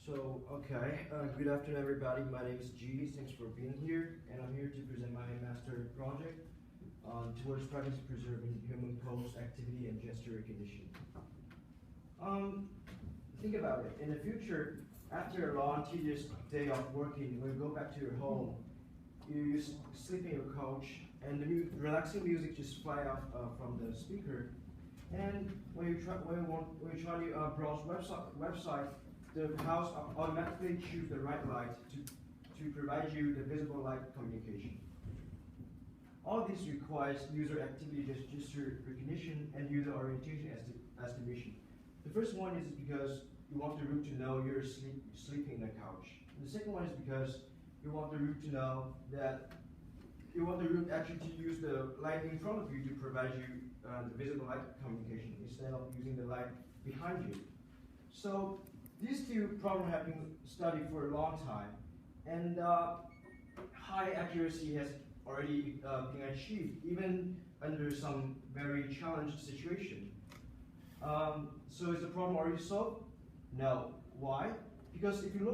Good afternoon, everybody. My name is G. Thanks for being here, and I'm here to present my master project towards privacy preserving human pose, activity, and gesture recognition. Think about it. In the future, after a long, tedious day of working, when you go back to your home, you sleep in your couch, and the relaxing music just fly off from the speaker. And when you try to browse website, the house automatically choose the right light to provide you the visible light communication. All of this requires user activity gesture recognition and user orientation estimation. The first one is because you want the room to know you're sleeping in the couch. And the second one is because you want the room to know that you want the room actually to use the light in front of you to provide you the visible light communication instead of using the light behind you. So these two problems have been studied for a long time, and high accuracy has already been achieved, even under some very challenged situation. So is the problem already solved? No. Why? Because if you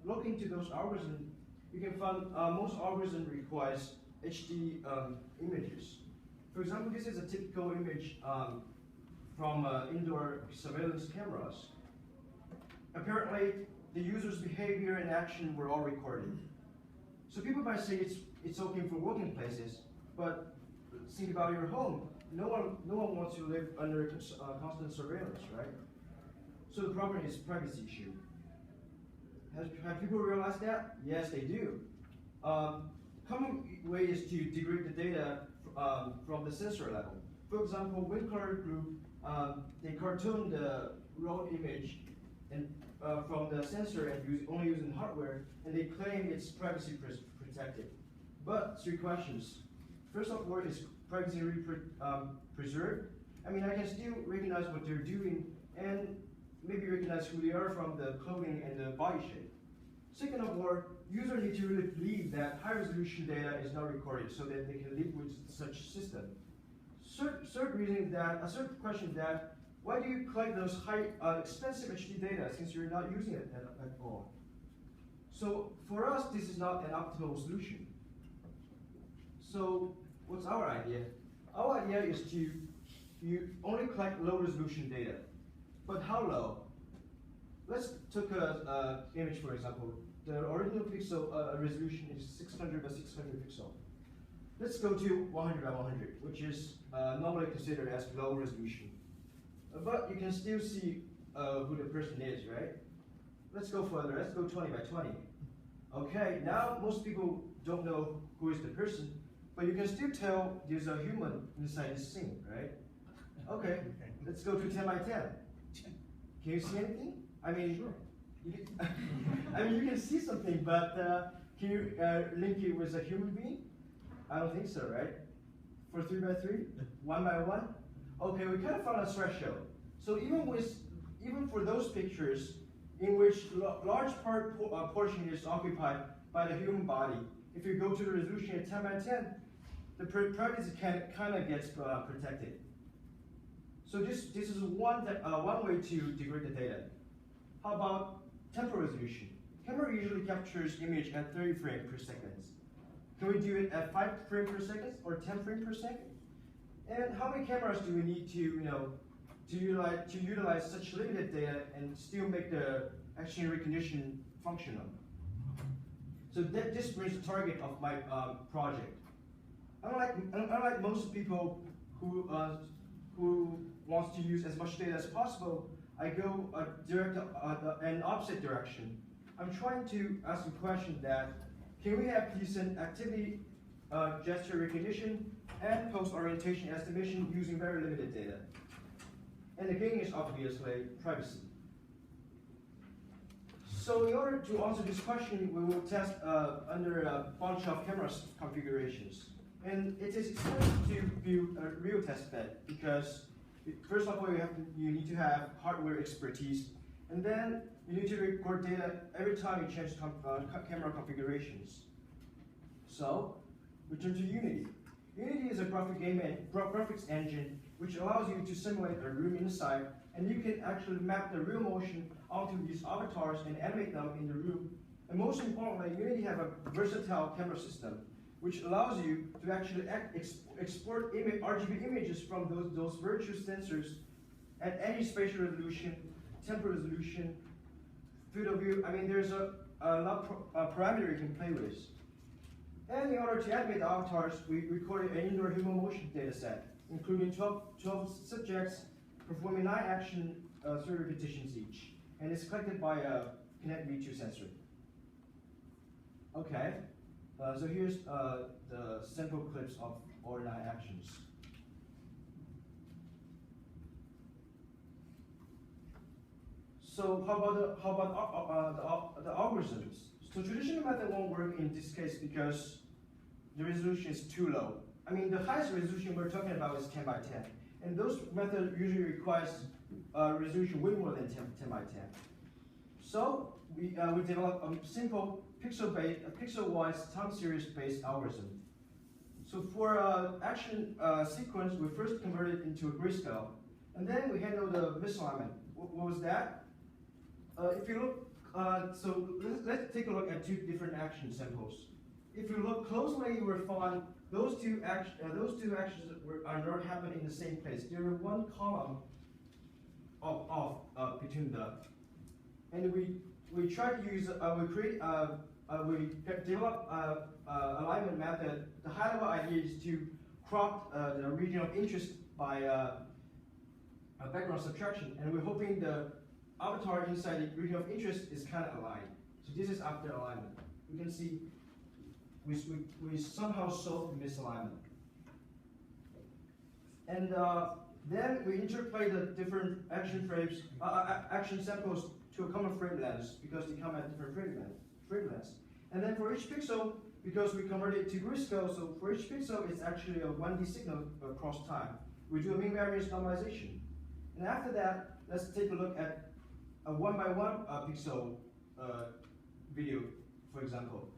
look into those algorithms, you can find most algorithms requires HD images. For example, this is a typical image from indoor surveillance cameras. Apparently, the user's behavior and action were all recorded. So people might say it's okay for working places, but think about your home. No one wants to live under constant surveillance, right? So the problem is privacy issue. Have people realized that? Yes, they do. Common way is to degrade the data from the sensor level. For example, Winkler Group, they cartoon the raw image and from the sensor and only using hardware, and they claim it's privacy protected. But three questions. First of all, is privacy really preserved? I mean, I can still recognize what they're doing and maybe recognize who they are from the clothing and the body shape. Second of all, users need to really believe that high-resolution data is not recorded so that they can live with such system. Third question is that why do you collect those high, expensive HD data since you're not using it at all? So for us, this is not an optimal solution. So what's our idea? Our idea is you only collect low-resolution data. But how low? Let's take an image, for example. The original pixel resolution is 600 by 600 pixel. Let's go to 100 by 100, which is normally considered as low resolution. But you can still see who the person is, right? Let's go further. Let's go 20 by 20. Okay, now most people don't know who is the person, but you can still tell there's a human inside this scene, right? Okay, let's go to 10 by 10. Can you see anything? I mean, sure. You can see something, but can you link it with a human being? I don't think so, right? For 3 by 3, 1 by 1. Okay, we kind of found a threshold. So even for those pictures in which large portion is occupied by the human body, if you go to the resolution at 10 by 10, the privacy kind of gets protected. So this is one way to degrade the data. How about temporal resolution? Camera usually captures image at 30 frames per second. Can we do it at 5 frames per second or 10 frames per second? And how many cameras do we need to utilize such limited data and still make the action recognition functional? So this brings the target of my project. Unlike most people who wants to use as much data as possible, I go an opposite direction. I'm trying to ask a question that, can we have decent activity, gesture recognition, and pose orientation estimation using very limited data? And the gain is obviously privacy. So in order to answer this question, we will test under a bunch of camera configurations. And it is expensive to build a real test bed because first of all, you need to have hardware expertise, and then you need to record data every time you change camera configurations. So, we turn to Unity. Unity is a graphics engine which allows you to simulate a room inside and you can actually map the real motion onto these avatars and animate them in the room. And most importantly, Unity have a versatile camera system, which allows you to actually export RGB images from those virtual sensors at any spatial resolution, temporal resolution, field of view. I mean, there's a lot of parameter you can play with. And in order to animate the avatars, we recorded an indoor human motion data set, including 12 subjects performing 9 action, 3 repetitions each. And it's collected by a Kinect V2 sensor. Okay, so here's the sample clips of all 9 actions. So how about the algorithms? So traditional method won't work in this case because the resolution is too low. I mean, the highest resolution we're talking about is 10 by 10. And those methods usually requires resolution way more than 10 by 10. So we developed a simple pixel-wise time series-based algorithm. So for action sequence, we first converted it into a grayscale. And then we handled the misalignment. What was that? If you look, so let's take a look at 2 different action samples. If you look closely, you will find those two actions are not happening in the same place. There are one column off between them, and we try to use we develop alignment method. The high level idea is to crop the region of interest by background subtraction, and we're hoping the avatar inside the region of interest is kind of aligned. So this is after alignment. We can see we somehow solved the misalignment. And then we interplay the different action frames, action samples to a common frame length because they come at different frame lengths. And then for each pixel, because we converted it to grayscale, so for each pixel it's actually a 1D signal across time. We do a mean variance normalization. And after that, let's take a look at a 1x1 pixel video, for example.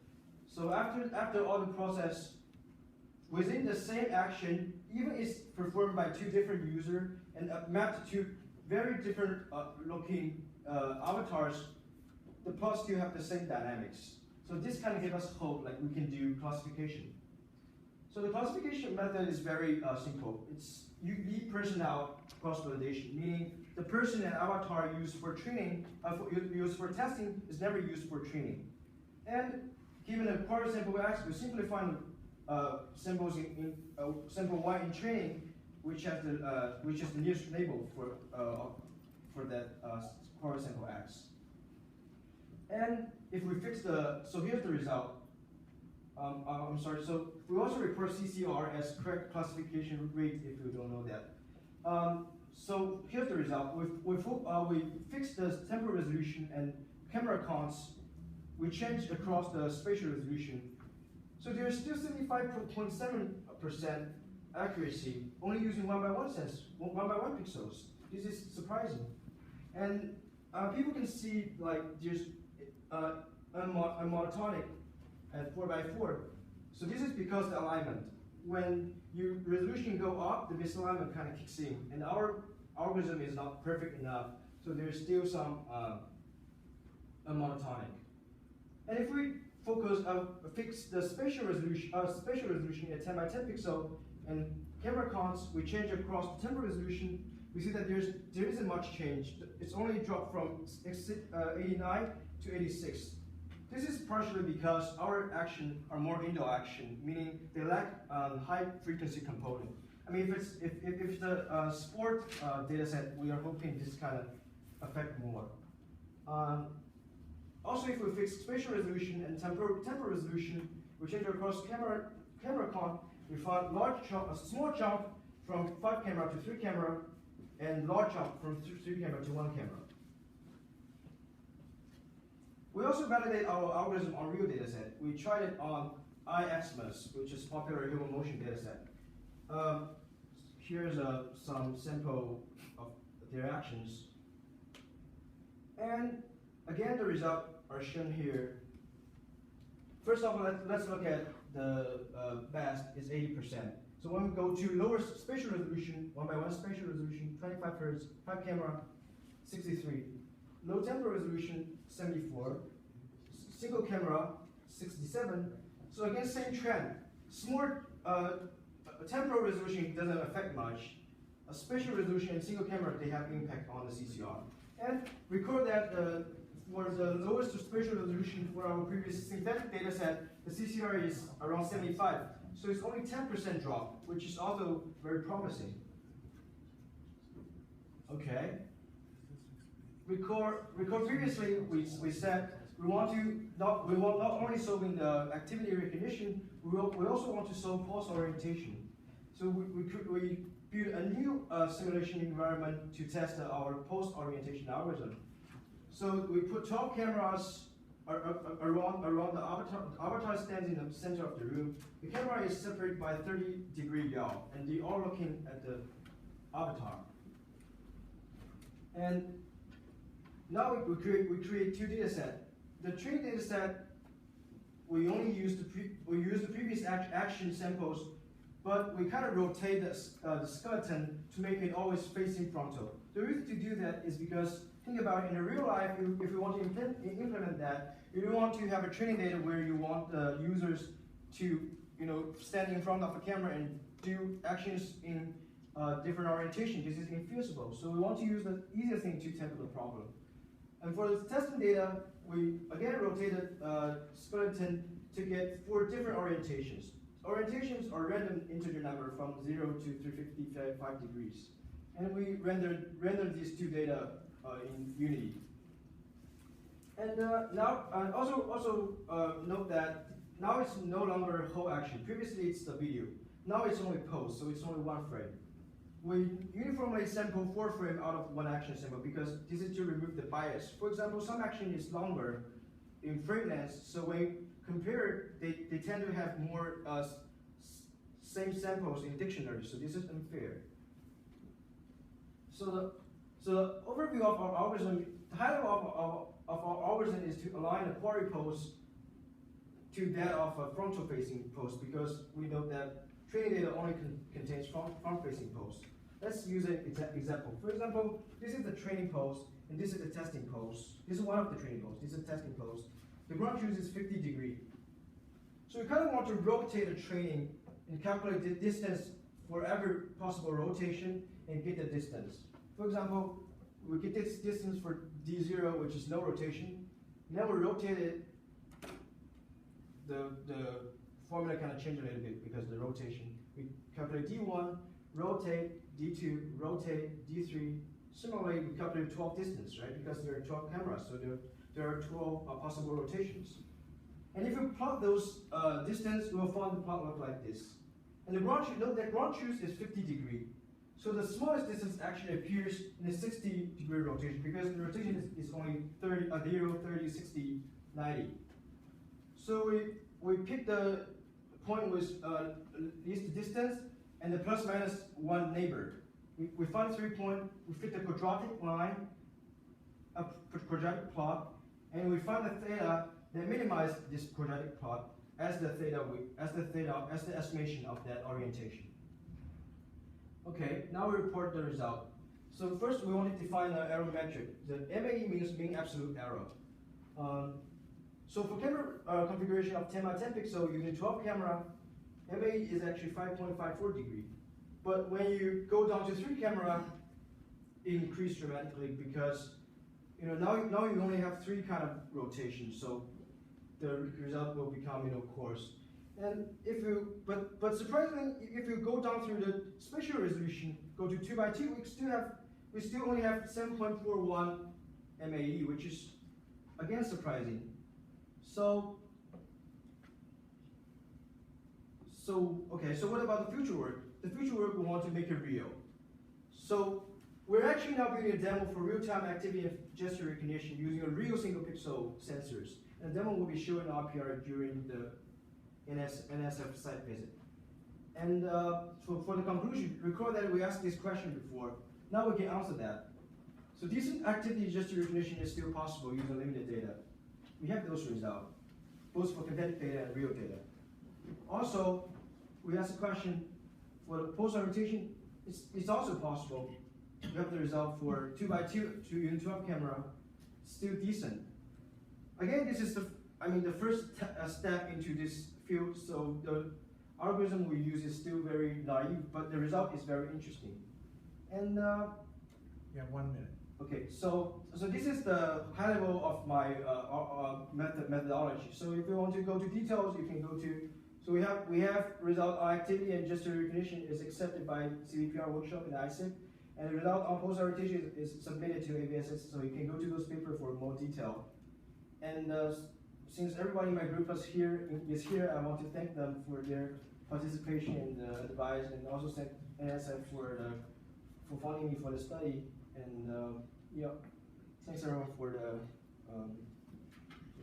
So after all the process, within the same action, even it's performed by 2 different users and mapped to very different looking avatars, the plots still have the same dynamics. So this kind of gives us hope, like we can do classification. So the classification method is very simple. It's lead person out cross-validation, meaning the person and avatar used for training, used for testing, is never used for training. And given a quarter sample X, we simply find samples in sample Y in training, which has the nearest label for that quarter sample X. And if we fix so here's the result. I'm sorry. So we also report CCR as correct classification rate if you don't know that. So here's the result. We fixed the temporal resolution and camera counts. We changed across the spatial resolution. So there's still 75.7% accuracy, only using 1x1 pixels. This is surprising. And people can see like there's a monotonic at 4x4. So this is because the alignment. When your resolution go up, the misalignment kind of kicks in, and our algorithm is not perfect enough, so there's still some monotonic. And if we fix the spatial resolution at 10 by 10 pixel and camera counts, we change across the temporal resolution, we see that there isn't much change. It's only dropped from 89 to 86. This is partially because our action are more indoor action, meaning they lack high frequency component. I mean, if the sport data set, we are hoping this kind of affect more. Also, if we fix spatial resolution and temporal resolution, we change across camera count, we find a small jump from 5 camera to 3 camera, and large jump from 3 camera to 1 camera. We also validate our algorithm on real data set. We tried it on iXmas, which is popular human motion data set. Here's some sample of their actions. And again, the results are shown here. First of all, let's look at the best is 80%. So when we go to lower spatial resolution, 1x1 spatial resolution, 25 Hz, 5 camera, 63. Low temporal resolution, 74. Single camera, 67. So again, same trend. Small temporal resolution doesn't affect much. A spatial resolution and single camera, they have impact on the CCR. And recall that for the lowest spatial resolution for our previous synthetic data set, the CCR is around 75. So it's only 10% drop, which is also very promising. Okay. Recall previously we said we want not only solving the activity recognition, we also want to solve pulse orientation. So we built a new simulation environment to test our pulse orientation algorithm. So we put 12 cameras around the avatar. Avatar stands in the center of the room. The camera is separated by 30-degree yaw, and they are looking at the avatar. And now we create two data sets. The training data set, we only use the previous action samples, but we kind of rotate the skeleton to make it always facing frontal. The reason to do that is because, think about it, in a real life, if you want to implement that, you don't want to have a training data where you want the users to, stand in front of a camera and do actions in different orientation. This is infeasible. So we want to use the easiest thing to tackle the problem. And for the testing data, we again rotated skeleton to get 4 different orientations. Orientations are random integer number from 0 to 355 degrees. And we rendered these two data in Unity. And now, also note that now it's no longer whole action. Previously it's the video. Now it's only pose, so it's only 1 frame. We uniformly sample 4 frames out of 1 action sample because this is to remove the bias. For example, some action is longer in frame length, so when compared, they tend to have more same samples in dictionary, so this is unfair. So the overview of our algorithm, the high level of our algorithm is to align the query pose to that of a frontal-facing pose because we know that training data only contains front-facing pose. Let's use an example. For example, this is the training pose, and this is the testing pose. This is one of the training pose. This is the testing pose. The ground truth is 50 degrees. So we kind of want to rotate the training and calculate the distance for every possible rotation and get the distance. For example, we get this distance for D0, which is no rotation. Now we rotate it. The formula kind of changed a little bit because of the rotation. We calculate D1, rotate, D2, rotate, D3. Similarly, we calculate 12 distance, right? Because there are 12 cameras, so there are 12 possible rotations. And if we plot those distance, we'll find the plot look like this. And the ground truth, note that ground truth is 50 degrees. So the smallest distance actually appears in a 60-degree rotation because the rotation is only 0, 30, 60, 90. So we pick the point with least distance and the plus minus 1 neighbor. We find 3 points, we fit the quadratic line, a quadratic plot, and we find the theta that minimize this quadratic plot as the estimation of that orientation. Okay, now we report the result. So first we want to define the error metric. The MAE means mean absolute error. So for camera configuration of 10 by 10 pixel using 12 camera, MAE is actually 5.54 degree. But when you go down to 3 camera, it increased dramatically because now you only have 3 kind of rotations. So the result will become coarse. And but surprisingly, if you go down through the spatial resolution, go to 2 by 2, we still only have 7.41 MAE, which is again surprising. So what about the future work? The future work we want to make it real. So we're actually now building a demo for real-time activity and gesture recognition using a real single pixel sensors. And the demo will be shown in RPR during the NSF site visit. And for the conclusion, recall that we asked this question before. Now we can answer that. So decent activity gesture recognition is still possible using limited data. We have those results, both for kinetic data and real data. Also, we asked the question, for the post-orientation, it's also possible. You have the result for 2x2 to unit 12 camera, still decent. Again, this is the first step into this field, so the algorithm we use is still very naive, but the result is very interesting. And yeah, 1 minute. okay, so this is the high level of my methodology. So if you want to go to details, you can go to. So we have result on activity and gesture recognition is accepted by CVPR workshop in ISIP, and the result on post orientation is submitted to AVSS. So you can go to those papers for more detail. And since everybody in my group is here, I want to thank them for their participation in the advice, and also thank NSF for funding me for the study. And yeah, thanks everyone for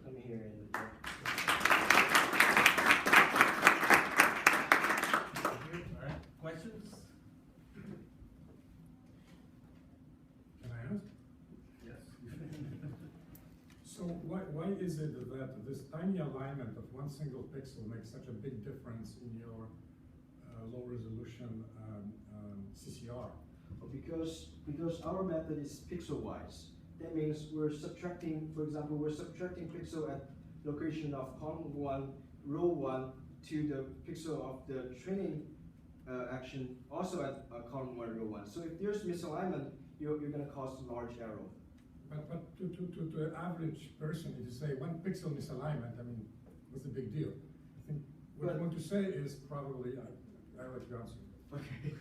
coming here. And all right, questions? Can I ask? Yes. So why is it that this tiny alignment of one single pixel makes such a big difference in your low resolution CCR? Because our method is pixel-wise. That means we're subtracting, for example, we're subtracting pixel at location of column 1, row 1 to the pixel of the training action also at column 1, row 1. So if there's misalignment, you're going to cause large error. But to an average person, if you say 1 pixel misalignment, I mean, what's the big deal? I think what you want to say is probably, I'll let you answer. Okay.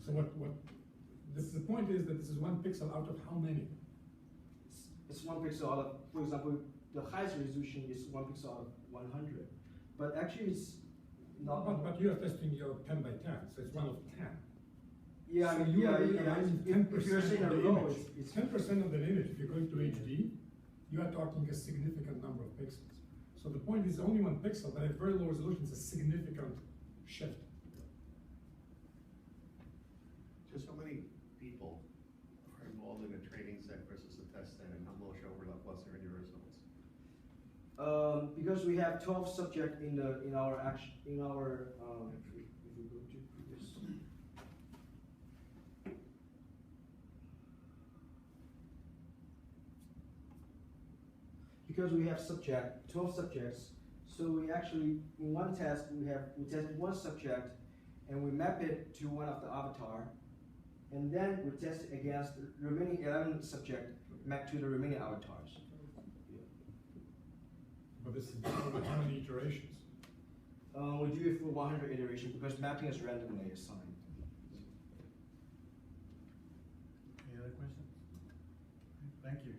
So the point is that this is 1 pixel out of how many? It's 1 pixel out of, for example, the highest resolution is 1 pixel out of 100. But actually it's not. But you are testing your 10 by 10, so it's 1 of 10. Yeah, so I mean, you yeah, are really yeah. aligning If you're 10% saying of a the row, image. it's 10% of the image. If you're going to HD, you are talking a significant number of pixels. So the point is only 1 pixel, but at very low resolution, it's a significant shift. Just how many people are involved in a training set versus a test set, and how much overlap was there in your results? Because we have 12 subjects in our action if we go to previous. Because we have 12 subjects, so we actually in one test we test one subject, and we map it to one of the avatar, and then we test it against the remaining 11 subjects mapped to the remaining avatars. Yeah. But this is over how many iterations? We do it for 100 iterations because mapping is randomly assigned. Any other questions? Thank you.